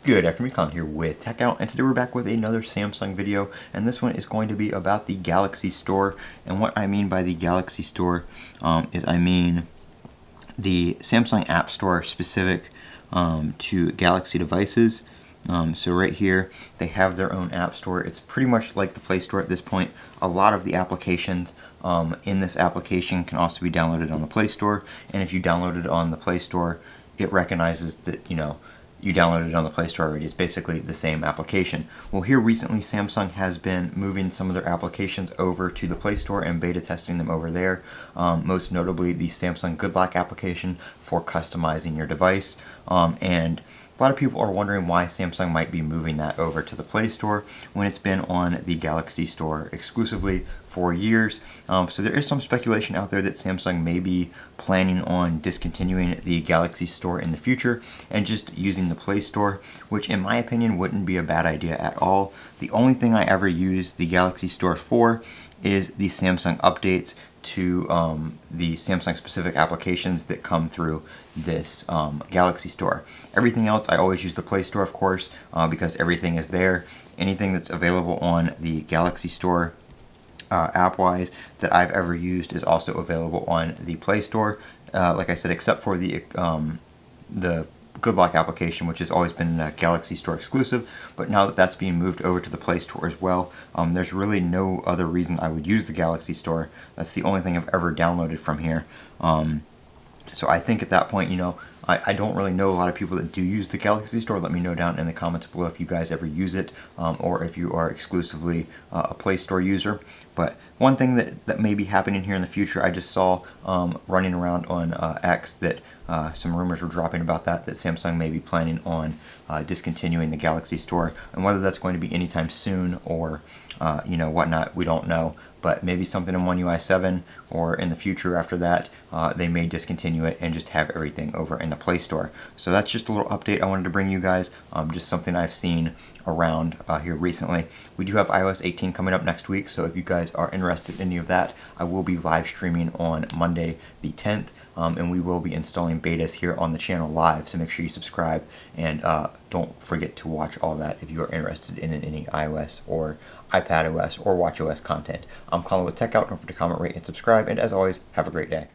Good afternoon, Colin here with Techout, and today we're back with another Samsung video, and this one is going to be about the Galaxy Store. And what I mean by the Galaxy Store is I mean the Samsung App Store specific to Galaxy devices. So right here, they have their own App Store. It's pretty much like the Play Store at this point. A lot of the applications in this application can also be downloaded on the Play Store, and if you download it on the Play Store, it recognizes that, you downloaded it on the Play Store already. It's basically the same application. Well, here recently Samsung has been moving some of their applications over to the Play Store and beta testing them over there. Most notably the Samsung Good Lock application for customizing your device. And a lot of people are wondering why Samsung might be moving that over to the Play Store when it's been on the Galaxy Store exclusively for years. So there is some speculation out there that Samsung may be planning on discontinuing the Galaxy Store in the future and just using the Play Store, which in my opinion wouldn't be a bad idea at all. The only thing I ever use the Galaxy Store for is the Samsung updates to the Samsung specific applications that come through this Galaxy Store. Everything else I always use the Play Store, of course, because everything is there. Anything that's available on the Galaxy Store app-wise that I've ever used is also available on the Play Store. Like I said, except for the Good Lock application, which has always been a Galaxy Store exclusive, but now that that's being moved over to the Play Store as well, there's really no other reason I would use the Galaxy Store. That's the only thing I've ever downloaded from here. So I think at that point, I don't really know a lot of people that do use the Galaxy Store. Let me know down in the comments below if you guys ever use it, or if you are exclusively a Play Store user. But one thing that may be happening here in the future, I just saw running around on X that some rumors were dropping about that Samsung may be planning on discontinuing the Galaxy Store, and whether that's going to be anytime soon or whatnot, we don't know. But maybe something in One UI 7 or in the future after that, they may discontinue it and just have everything over in the Play Store. So that's just a little update I wanted to bring you guys, just something I've seen around here recently. We do have iOS 18 coming up next week, so if you guys are interested in any of that, I will be live streaming on Monday the 10th, and we will be installing betas here on the channel live, so make sure you subscribe, and don't forget to watch all that if you are interested in any iOS or iPadOS or watchOS content. I'm Colin with Techout. Don't forget to comment, rate, and subscribe, and as always, have a great day.